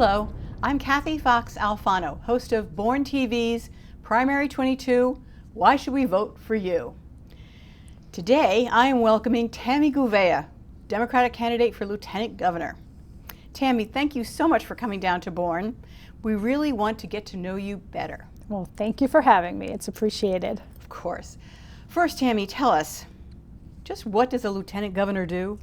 Hello, I'm Kathy Fox Alfano, host of Born TV's Primary 22, Why Should We Vote for You? Today, I am welcoming Tami Gouveia, Democratic candidate for Lieutenant Governor. Tami, thank you so much for coming down to Born. We really want to get to know you better. Well, thank you for having me. It's appreciated. Of course. First, Tami, tell us, just what does a Lieutenant Governor do?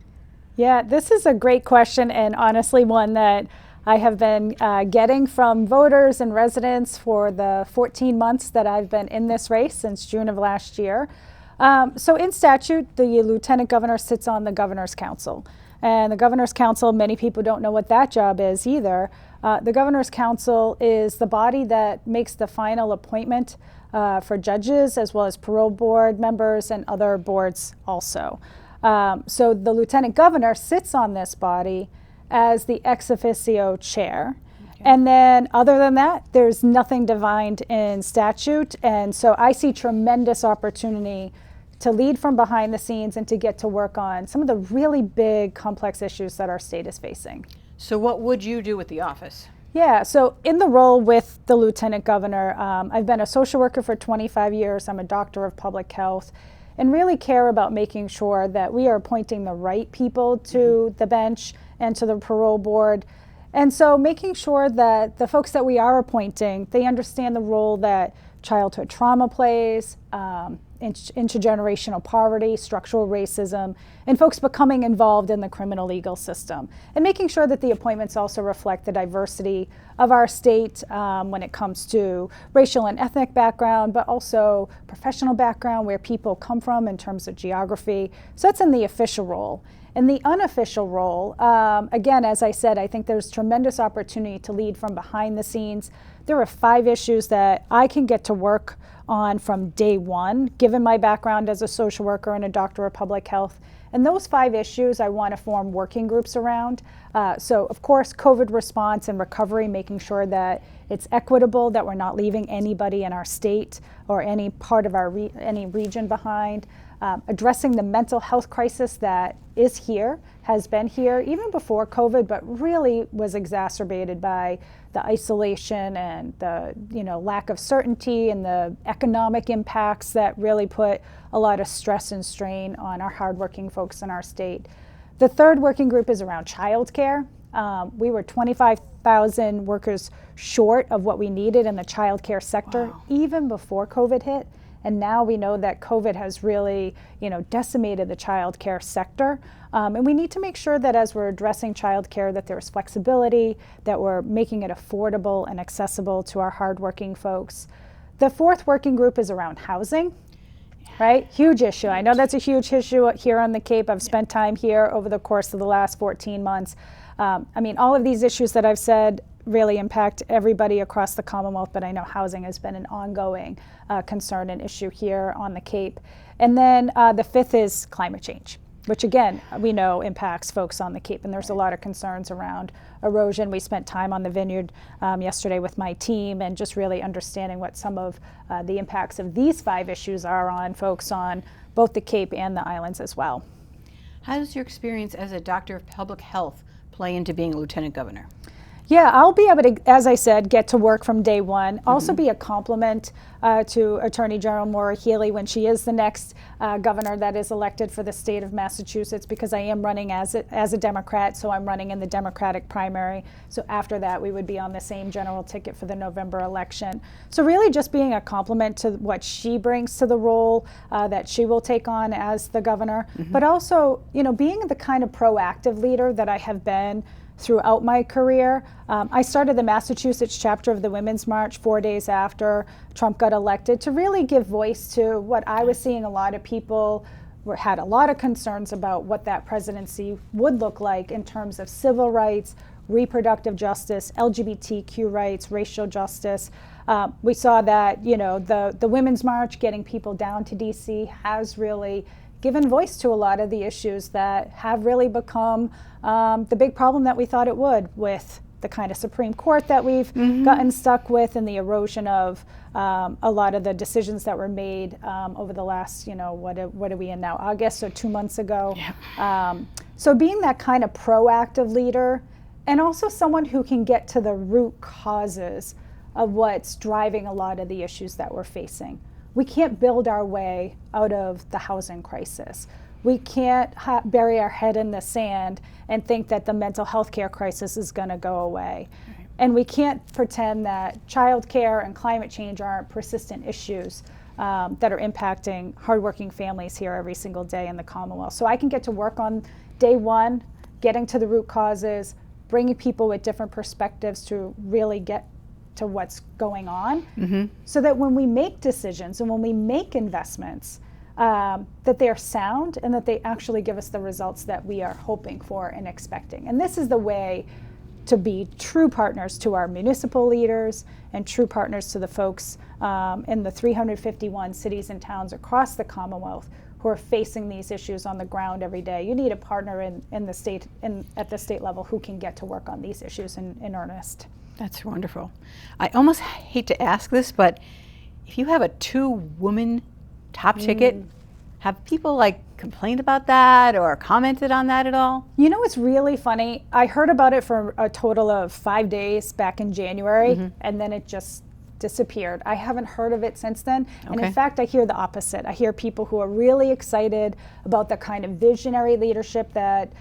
Yeah, this is a great question, and honestly one that I have been getting from voters and residents for the 14 months that I've been in this race since June of last year. So in statute, the Lieutenant Governor sits on the Governor's Council. And the Governor's Council, many people don't know what that job is either. The Governor's Council is the body that makes the final appointment for judges as well as parole board members and other boards also. So the Lieutenant Governor sits on this body as the ex officio chair. Okay. And then other than that, there's nothing defined in statute. And so I see tremendous opportunity to lead from behind the scenes and to get to work on some of the really big, complex issues that our state is facing. So what would you do with the office? Yeah, so in the role with the Lieutenant Governor, I've been a social worker for 25 years. I'm a doctor of public health and really care about making sure that we are appointing the right people to the bench and to the parole board. And so making sure that the folks that we are appointing, they understand the role that childhood trauma plays, intergenerational poverty, structural racism, and folks becoming involved in the criminal legal system. And making sure that the appointments also reflect the diversity of our state when it comes to racial and ethnic background, but also professional background, where people come from in terms of geography. So that's in the official role. In the unofficial role, again, as I said, I think there's tremendous opportunity to lead from behind the scenes. There are 5 issues that I can get to work on from day one, given my background as a social worker and a doctor of public health. And those 5 issues I want to form working groups around. So of course, COVID response and recovery, making sure that it's equitable, that we're not leaving anybody in our state or any part of our any region behind. Addressing the mental health crisis that is here, has been here even before COVID, but really was exacerbated by the isolation and the lack of certainty and the economic impacts that really put a lot of stress and strain on our hardworking folks in our state. The third working group is around childcare. We were 25,000 workers short of what we needed in the childcare sector, wow, even before COVID hit. And now we know that COVID has really, decimated the child care sector. And we need to make sure that as we're addressing child care, that there's flexibility, that we're making it affordable and accessible to our hardworking folks. The fourth working group is around housing, right? Huge issue. I know that's a huge issue here on the Cape. I've spent time here over the course of the last 14 months. All of these issues that I've said really impact everybody across the Commonwealth, but I know housing has been an ongoing concern and issue here on the Cape. And then the fifth is climate change, which again, we know impacts folks on the Cape, and there's a lot of concerns around erosion. We spent time on the vineyard yesterday with my team and just really understanding what some of the impacts of these 5 issues are on folks on both the Cape and the islands as well. How does your experience as a doctor of public health play into being a lieutenant governor? Yeah, I'll be able to, as I said, get to work from day one. Also be a complement to Attorney General Maura Healey when she is the next governor that is elected for the state of Massachusetts, because I am running as a Democrat, so I'm running in the Democratic primary. So after that, we would be on the same general ticket for the November election. So really just being a complement to what she brings to the role that she will take on as the governor, but also, being the kind of proactive leader that I have been throughout my career. I started the Massachusetts chapter of the Women's March 4 days after Trump got elected to really give voice to what I was seeing a lot of people had a lot of concerns about what that presidency would look like in terms of civil rights, reproductive justice, LGBTQ rights, racial justice. We saw that, the Women's March, getting people down to DC, has really given voice to a lot of the issues that have really become the big problem that we thought it would, with the kind of Supreme Court that we've gotten stuck with, and the erosion of a lot of the decisions that were made over the last, what are we in now, August, so 2 months ago. Yeah. So being that kind of proactive leader and also someone who can get to the root causes of what's driving a lot of the issues that we're facing. We can't build our way out of the housing crisis. We can't bury our head in the sand and think that the mental health care crisis is going to go away. Right. And we can't pretend that childcare and climate change aren't persistent issues that are impacting hardworking families here every single day in the Commonwealth. So I can get to work on day one, getting to the root causes, bringing people with different perspectives to really get to what's going on, so that when we make decisions and when we make investments, that they are sound and that they actually give us the results that we are hoping for and expecting. And this is the way to be true partners to our municipal leaders and true partners to the folks in the 351 cities and towns across the Commonwealth who are facing these issues on the ground every day. You need a partner in the state, at the state level, who can get to work on these issues in earnest. That's wonderful. I almost hate to ask this, but if you have a 2-woman top ticket, have people complained about that or commented on that at all? You know, it's really funny. I heard about it for a total of 5 days back in January, and then it just disappeared. I haven't heard of it since then. Okay. And in fact, I hear the opposite. I hear people who are really excited about the kind of visionary leadership that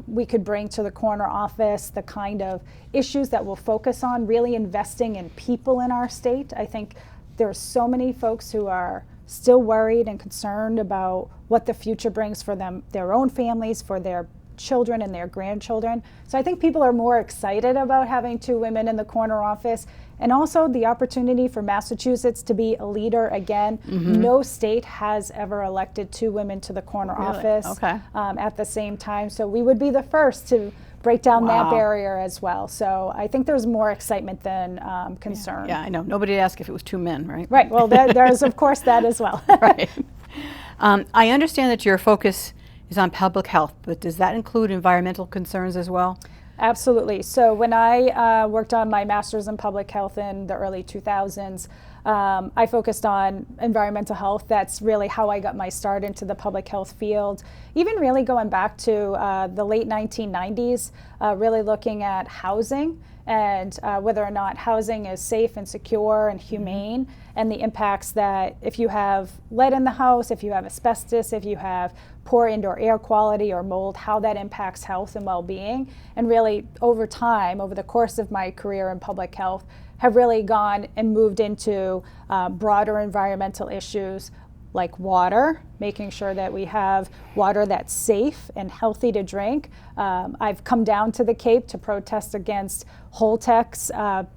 we could bring to the corner office, the kind of issues that we'll focus on, really investing in people in our state. I think there are so many folks who are still worried and concerned about what the future brings for them, their own families, for their children and their grandchildren. So I think people are more excited about having 2 women in the corner office, and also the opportunity for Massachusetts to be a leader again. No state has ever elected 2 women to the corner office at the same time. So we would be the first to break down that barrier as well. So I think there's more excitement than concern. Yeah, I know. Nobody asked if it was 2 men, right? Right. Well, there's of course that as well. Right. I understand that your focus is on public health, but does that include environmental concerns as well? Absolutely. So when I worked on my master's in public health in the early 2000s, I focused on environmental health. That's really how I got my start into the public health field. Even really going back to the late 1990s, really looking at housing and whether or not housing is safe and secure and humane, and the impacts that if you have lead in the house, if you have asbestos, if you have poor indoor air quality or mold, how that impacts health and well-being. And really over time, over the course of my career in public health, have really gone and moved into broader environmental issues like water, making sure that we have water that's safe and healthy to drink. I've come down to the Cape to protest against Holtec's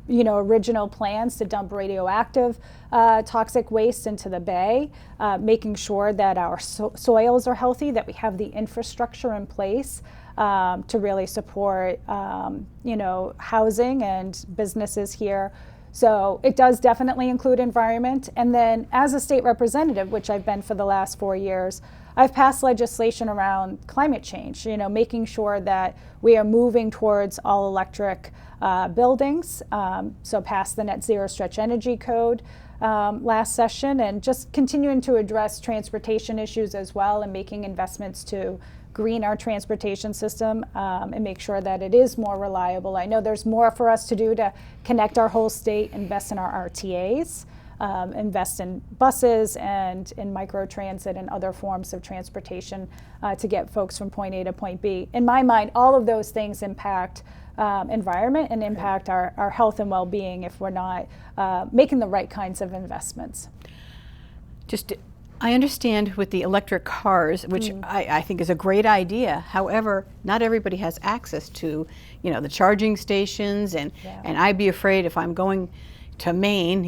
original plans to dump radioactive toxic waste into the bay, making sure that our soils are healthy, that we have the infrastructure in place to really support housing and businesses here. So it does definitely include environment. And then as a state representative, which I've been for the last 4 years, I've passed legislation around climate change, making sure that we are moving towards all electric buildings. So passed the Net Zero Stretch Energy Code last session, and just continuing to address transportation issues as well, and making investments to green our transportation system and make sure that it is more reliable. I know there's more for us to do to connect our whole state, invest in our RTAs, invest in buses and in microtransit and other forms of transportation to get folks from point A to point B. In my mind, all of those things impact environment and impact our health and well-being if we're not making the right kinds of investments. I understand with the electric cars, which I think is a great idea. However, not everybody has access to, the charging stations, and I'd be afraid if I'm going to Maine,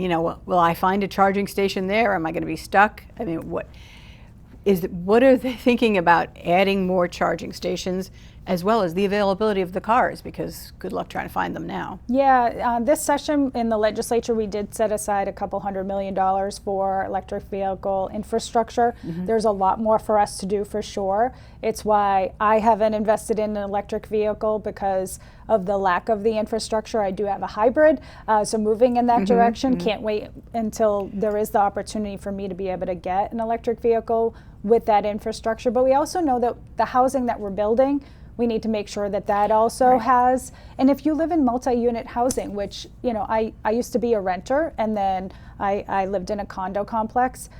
will I find a charging station there? Am I going to be stuck? I mean, what are they thinking about adding more charging stations, as well as the availability of the cars, because good luck trying to find them now. Yeah, this session in the legislature, we did set aside $200 million for electric vehicle infrastructure. There's a lot more for us to do for sure. It's why I haven't invested in an electric vehicle, because of the lack of the infrastructure. I do have a hybrid, so moving in that direction. Can't wait until there is the opportunity for me to be able to get an electric vehicle with that infrastructure. But we also know that the housing that we're building we need to make sure that that also has, and if you live in multi-unit housing, which, you know, I used to be a renter, and then I lived in a condo complex.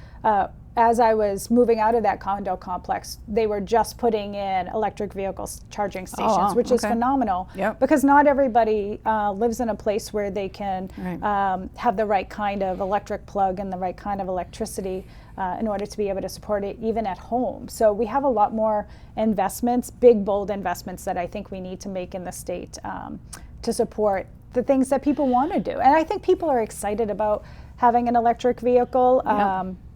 As I was moving out of that condo complex, they were just putting in electric vehicles charging stations, which is phenomenal. Because not everybody lives in a place where they can have the right kind of electric plug and the right kind of electricity in order to be able to support it even at home. So we have a lot more investments, big, bold investments that I think we need to make in the state to support the things that people want to do. And I think people are excited about having an electric vehicle,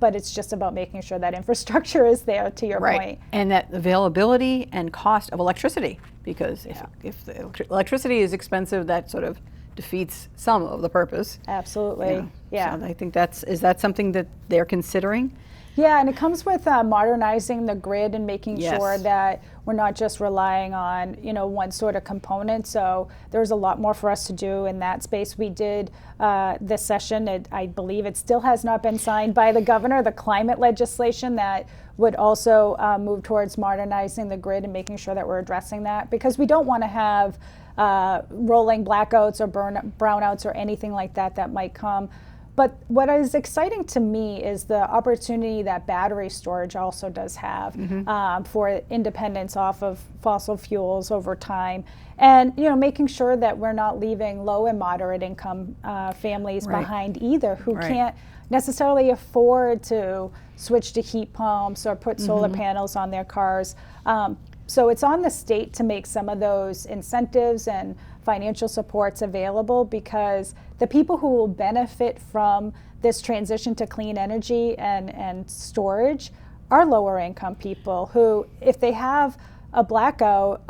but it's just about making sure that infrastructure is there, to your point. And that availability and cost of electricity, because if the electricity is expensive, that sort of defeats some of the purpose. Absolutely, So I think is that something that they're considering? Yeah, and it comes with modernizing the grid and making sure that we're not just relying on, you know, one sort of component. So there's a lot more for us to do in that space. We did this session, I believe it still has not been signed by the governor, the climate legislation that would also move towards modernizing the grid and making sure that we're addressing that, because we don't want to have rolling blackouts or brownouts or anything like that that might come. But what is exciting to me is the opportunity that battery storage also does have for independence off of fossil fuels over time. And, you know, making sure that we're not leaving low and moderate income families behind either, who can't necessarily afford to switch to heat pumps or put solar panels on their cars. So it's on the state to make some of those incentives and financial supports available, because the people who will benefit from this transition to clean energy and storage are lower income people who, if they have a blackout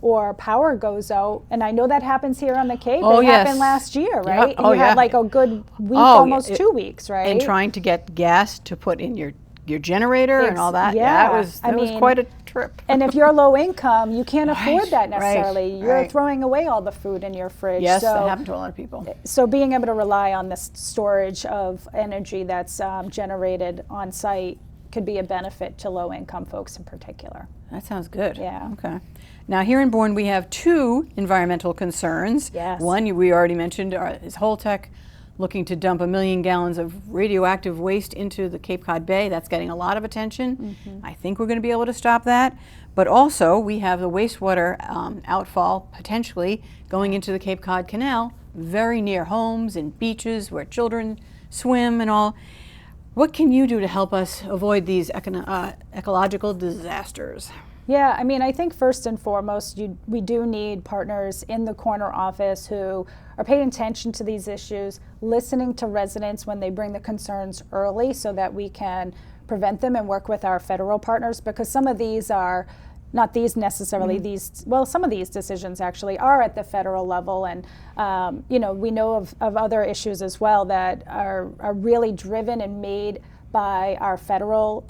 or power goes out, and I know that happens here on the Cape. It happened last year, right? You had like a good week, almost 2 weeks, right? And trying to get gas to put in your generator and all that. It was quite a trip. And if you're low income, you can't afford that necessarily. You're throwing away all the food in your fridge. Yes, that happened to a lot of people. So being able to rely on the storage of energy that's generated on site could be a benefit to low income folks in particular. That sounds good. Yeah. Okay. Now here in Bourne we have two environmental concerns. Yes. One we already mentioned is Holtec looking to dump 1 million gallons of radioactive waste into the Cape Cod Bay. That's getting a lot of attention. I think we're going to be able to stop that. But also we have the wastewater outfall potentially going into the Cape Cod Canal, very near homes and beaches where children swim and all. What can you do to help us avoid these ecological disasters? Yeah, I mean, I think first and foremost, we do need partners in the corner office who are paying attention to these issues, listening to residents when they bring the concerns early so that we can prevent them and work with our federal partners, because some of these are not these necessarily, some of these decisions actually are at the federal level, and you know, we know of other issues as well that are really driven and made by our federal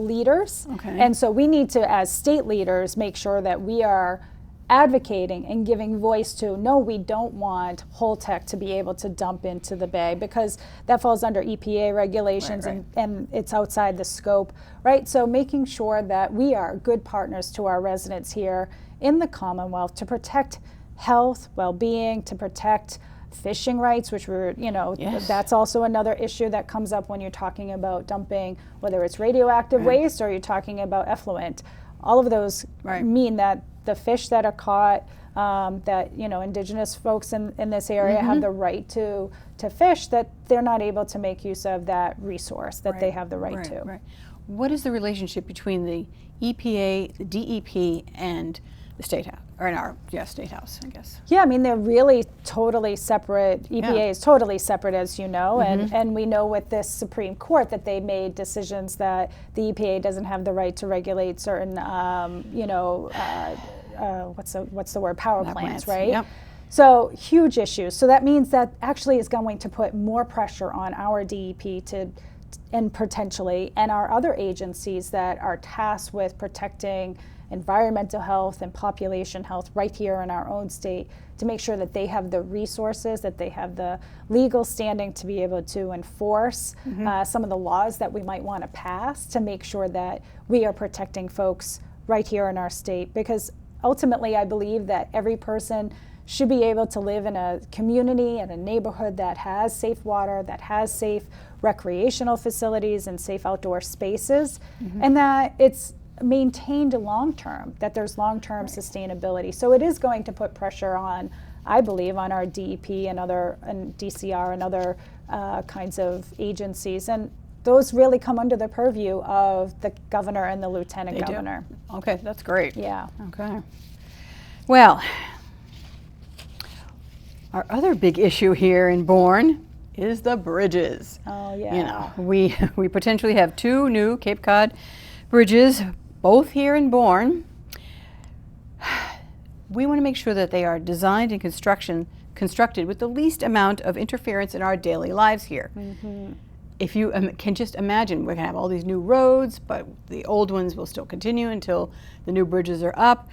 leaders. And so we need to, as state leaders, make sure that we are advocating and giving voice to, no, we don't want Holtec to be able to dump into the bay, because that falls under EPA regulations and it's outside the scope, right? So making sure that we are good partners to our residents here in the Commonwealth to protect health, well-being, to protect fishing rights, which we're, you know, that's also another issue that comes up when you're talking about dumping, whether it's radioactive waste or you're talking about effluent. All of those mean that the fish that are caught, that, you know, indigenous folks in this area have the right to fish, that they're not able to make use of that resource that they have the right to. What is the relationship between the EPA, the DEP, and the State House, or in our State House, I guess? Yeah, I mean, they're really totally separate. EPA is totally separate, as you know, and we know with this Supreme Court that they made decisions that the EPA doesn't have the right to regulate certain, you know, what's the word, power plants, right? So huge issues. So that means that actually is going to put more pressure on our DEP and potentially, and our other agencies that are tasked with protecting environmental health and population health right here in our own state, to make sure that they have the resources, that they have the legal standing to be able to enforce some of the laws that we might want to pass, to make sure that we are protecting folks right here in our state, because ultimately I believe that every person should be able to live in a community and a neighborhood that has safe water, that has safe recreational facilities and safe outdoor spaces, and that it's maintained long term, that there's long-term sustainability. So it is going to put pressure on, I believe, on our DEP and DCR and other kinds of agencies, and those really come under the purview of the governor and the lieutenant governor. Okay, that's great. Yeah. Okay. Well, our other big issue here in Bourne is the bridges. Oh yeah. You know, we potentially have 2 new Cape Cod bridges, both here in Bourne. We want to make sure that they are designed and constructed with the least amount of interference in our daily lives here. If you can just imagine, we're going to have all these new roads, but the old ones will still continue until the new bridges are up.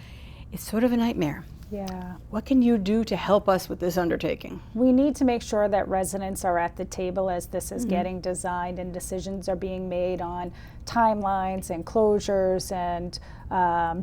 It's sort of a nightmare. Yeah. What can you do to help us with this undertaking? We need to make sure that residents are at the table as this is getting designed and decisions are being made on timelines and closures and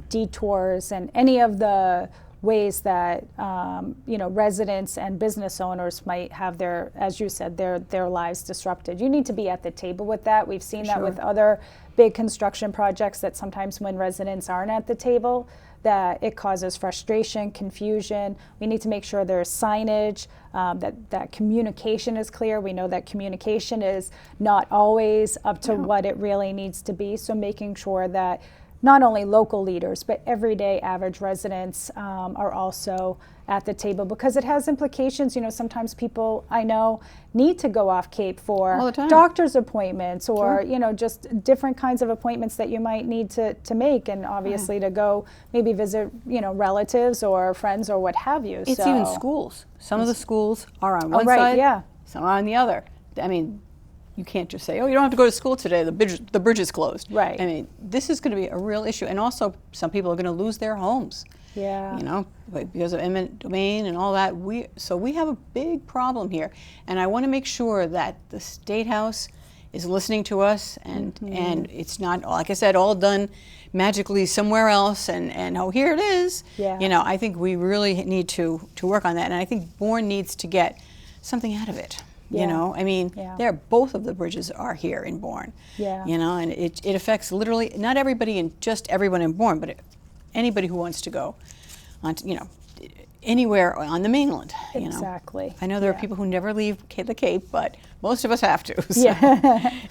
detours and any of the ways that residents and business owners might have their, as you said, their lives disrupted. You need to be at the table with that. We've seen that with other big construction projects, that sometimes when residents aren't at the table, that it causes frustration, confusion. We need to make sure there's signage, that communication is clear. We know that communication is not always up to what it really needs to be. So making sure that not only local leaders, but everyday average residents are also at the table, because it has implications. Sometimes people I know need to go off Cape for doctor's appointments or, just different kinds of appointments that you might need to make, and obviously to go maybe visit, relatives or friends or what have you. It's even schools. Some of the schools are on one side, some are on the other. I mean, you can't just say, oh, you don't have to go to school today, the bridge is closed. Right. I mean, this is going to be a real issue. And also, some people are going to lose their homes. Yeah. Because of eminent domain and all that. So we have a big problem here. And I want to make sure that the State House is listening to us, and it's not, like I said, all done magically somewhere else and oh, here it is. Yeah. I think we really need to work on that. And I think Bourne needs to get something out of it. Both of the bridges are here in Bourne. And it affects literally not everybody and just everyone in Bourne, but anybody who wants to go on, anywhere on the mainland. Exactly. I know there are people who never leave the Cape, but most of us have to. So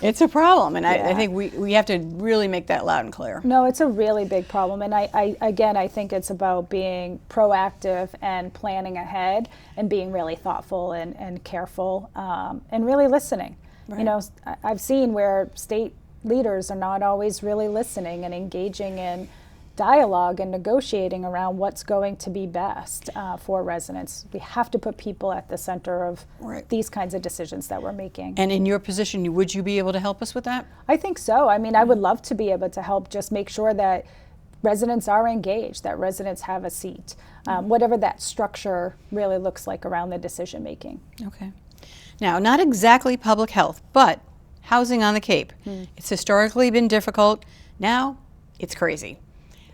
it's a problem, and I think we have to really make that loud and clear. No, it's a really big problem, and I think it's about being proactive and planning ahead and being really thoughtful and careful and really listening. Right. I've seen where state leaders are not always really listening and engaging in dialogue and negotiating around what's going to be best for residents. We have to put people at the center of these kinds of decisions that we're making. And in your position, would you be able to help us with that? I think so. I mean, I would love to be able to help just make sure that residents are engaged, that residents have a seat, whatever that structure really looks like around the decision making. Okay. Now, not exactly public health, but housing on the Cape. It's historically been difficult. Now, it's crazy.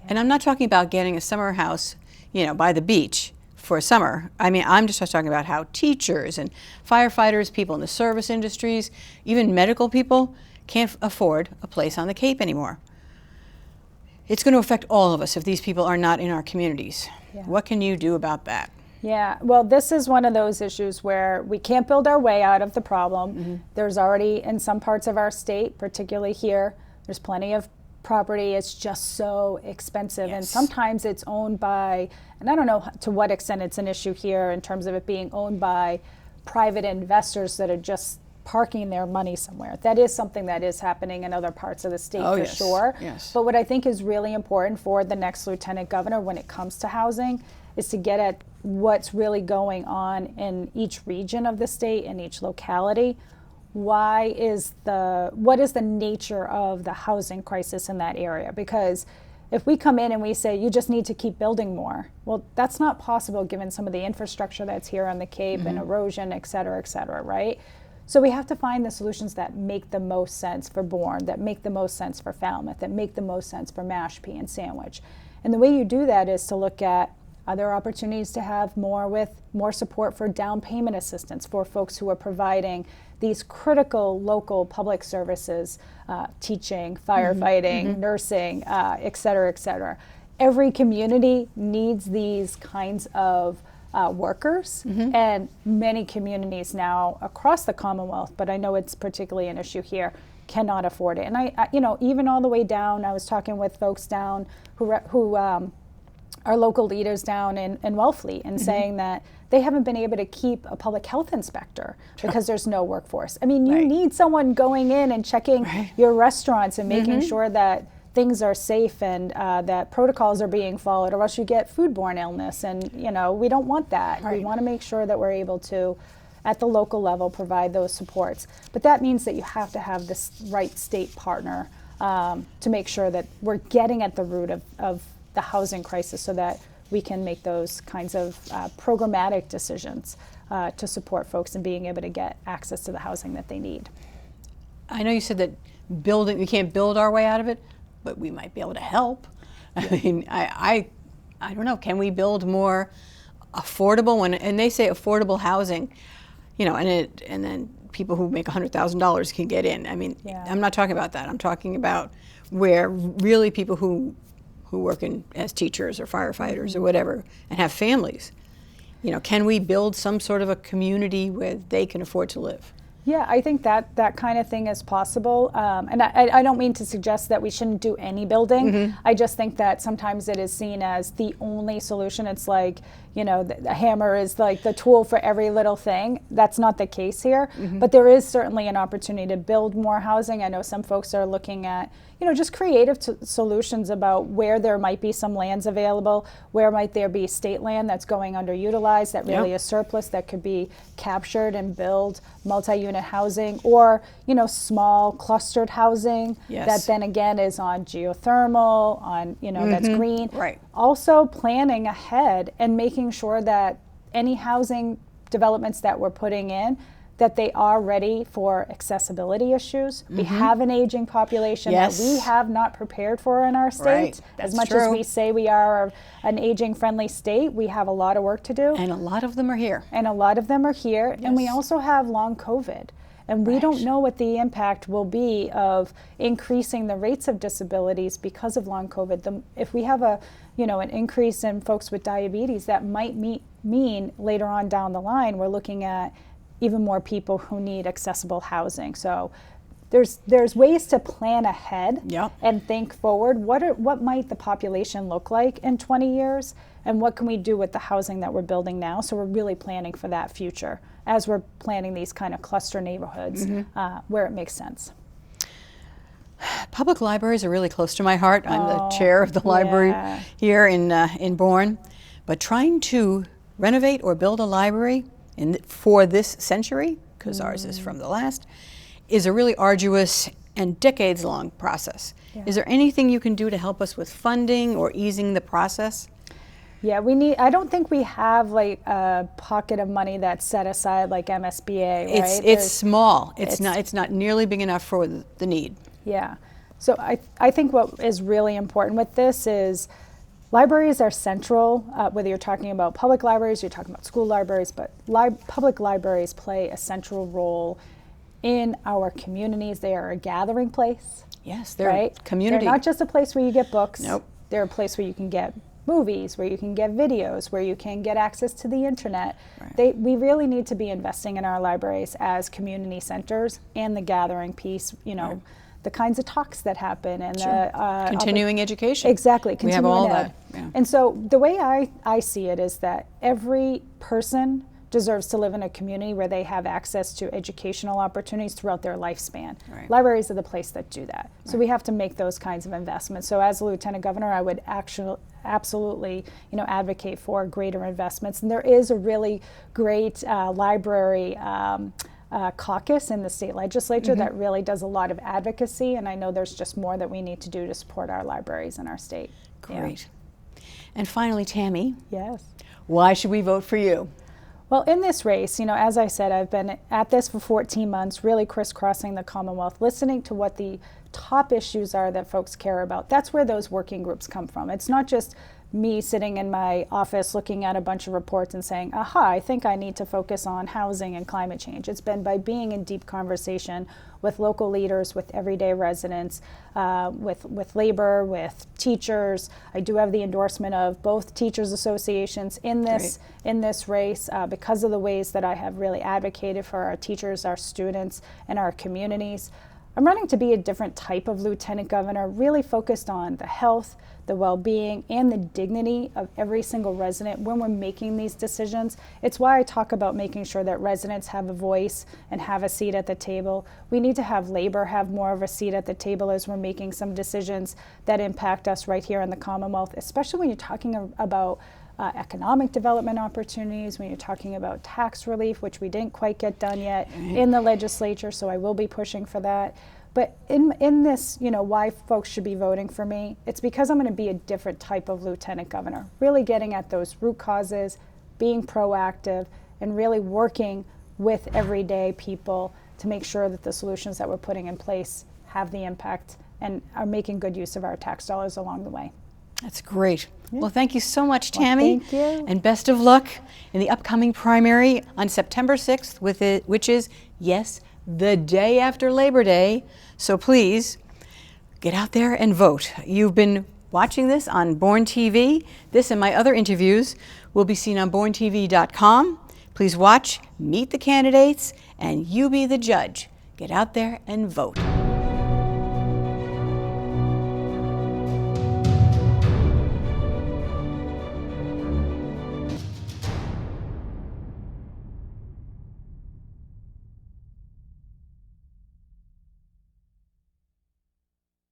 And I'm not talking about getting a summer house, by the beach for summer. I mean, I'm just talking about how teachers and firefighters, people in the service industries, even medical people can't afford a place on the Cape anymore. It's going to affect all of us if these people are not in our communities. Yeah. What can you do about that? Yeah, well, this is one of those issues where we can't build our way out of the problem. There's already, in some parts of our state, particularly here, there's plenty of property. It's just so expensive, and sometimes it's owned by, and I don't know to what extent it's an issue here in terms of it being owned by private investors that are just parking their money somewhere. That is something that is happening in other parts of the state sure. Yes. But what I think is really important for the next lieutenant governor when it comes to housing is to get at what's really going on in each region of the state, in each locality. What is the nature of the housing crisis in that area? Because if we come in and we say, you just need to keep building more, well, that's not possible given some of the infrastructure that's here on the Cape and erosion, et cetera, right? So we have to find the solutions that make the most sense for Bourne, that make the most sense for Falmouth, that make the most sense for Mashpee and Sandwich. And the way you do that is to look at other opportunities to have more support for down payment assistance for folks who are providing these critical local public services, teaching, firefighting, nursing, et cetera, et cetera. Every community needs these kinds of workers, and many communities now across the Commonwealth, but I know it's particularly an issue here, cannot afford it. And I even all the way down, I was talking with folks down who are local leaders down in Wellfleet and saying that they haven't been able to keep a public health inspector because there's no workforce. I mean, you need someone going in and checking your restaurants and making sure that things are safe and that protocols are being followed, or else you get foodborne illness. And, we don't want that. We want to make sure that we're able to, at the local level, provide those supports. But that means that you have to have this right state partner to make sure that we're getting at the root of the housing crisis so that we can make those kinds of programmatic decisions to support folks in being able to get access to the housing that they need. I know you said that we can't build our way out of it, but we might be able to help. I mean, I don't know, can we build more affordable, and they say affordable housing, and then people who make $100,000 can get in. I mean, I'm not talking about that. I'm talking about where really people who work as teachers or firefighters or whatever and have families, can we build some sort of a community where they can afford to live? Yeah, I think that kind of thing is possible. And I don't mean to suggest that we shouldn't do any building. I just think that sometimes it is seen as the only solution. It's like, the hammer is like the tool for every little thing. That's not the case here. But there is certainly an opportunity to build more housing. I know some folks are looking at, just creative solutions about where there might be some lands available, where might there be state land that's going underutilized, that really is surplus, that could be captured and build multi-unit housing, or, small clustered housing that then again is on geothermal, on, that's green. Right. Also planning ahead and making sure that any housing developments that we're putting in, that they are ready for accessibility issues. We have an aging population that we have not prepared for in our state. As much as we say we are an aging friendly state, we have a lot of work to do. And a lot of them are here. And we also have long COVID. And we don't know what the impact will be of increasing the rates of disabilities because of long COVID. If we have an increase in folks with diabetes, that might mean later on down the line, we're looking at even more people who need accessible housing. So there's ways to plan ahead and think forward. What might the population look like in 20 years? And what can we do with the housing that we're building now? So we're really planning for that future as we're planning these kind of cluster neighborhoods where it makes sense. Public libraries are really close to my heart. I'm the chair of the library here in Bourne. But trying to renovate or build a library for this century, because ours is from the last, is a really arduous and decades-long process. Is there anything you can do to help us with funding or easing the process? Yeah, I don't think we have like a pocket of money that's set aside like MSBA, right? It's small. It's not nearly big enough for the need. Yeah. So I think what is really important with this is libraries are central, whether you're talking about public libraries, you're talking about school libraries, but public libraries play a central role in our communities. They are a gathering place. Yes, they're a community. They're not just a place where you get books. Nope. They're a place where you can get movies, where you can get videos, where you can get access to the internet. We really need to be investing in our libraries as community centers and the gathering piece, the kinds of talks that happen and the continuing education. Exactly, continuing we have all ed. that. Yeah. And so the way I see it is that every person deserves to live in a community where they have access to educational opportunities throughout their lifespan. Libraries are the place that do that. So we have to make those kinds of investments. So as a Lieutenant Governor, I would absolutely advocate for greater investments. And there is a really great library caucus in the state legislature that really does a lot of advocacy, and I know there's just more that we need to do to support our libraries in our state. Great. And finally, Tami. Yes. Why should we vote for you? Well, in this race, as I said, I've been at this for 14 months, really crisscrossing the Commonwealth, listening to what the top issues are that folks care about. That's where those working groups come from. It's not just me sitting in my office looking at a bunch of reports and saying, aha, I think I need to focus on housing and climate change. It's been by being in deep conversation with local leaders, with everyday residents, with labor, with teachers. I do have the endorsement of both teachers associations in this race because of the ways that I have really advocated for our teachers, our students, and our communities. I'm running to be a different type of lieutenant governor, really focused on the health, the well-being, and the dignity of every single resident when we're making these decisions. It's why I talk about making sure that residents have a voice and have a seat at the table. We need to have labor have more of a seat at the table as we're making some decisions that impact us right here in the Commonwealth, especially when you're talking about economic development opportunities, when you're talking about tax relief, which we didn't quite get done yet in the legislature, so I will be pushing for that. But in this, why folks should be voting for me, it's because I'm going to be a different type of lieutenant governor, really getting at those root causes, being proactive, and really working with everyday people to make sure that the solutions that we're putting in place have the impact and are making good use of our tax dollars along the way. That's great. Yeah. Well, thank you so much, Tami. Well, thank you. And best of luck in the upcoming primary on September 6th, which is, yes, the day after Labor Day. So please get out there and vote. You've been watching this on Born TV. This and my other interviews will be seen on borntv.com. Please watch, meet the candidates, and you be the judge. Get out there and vote.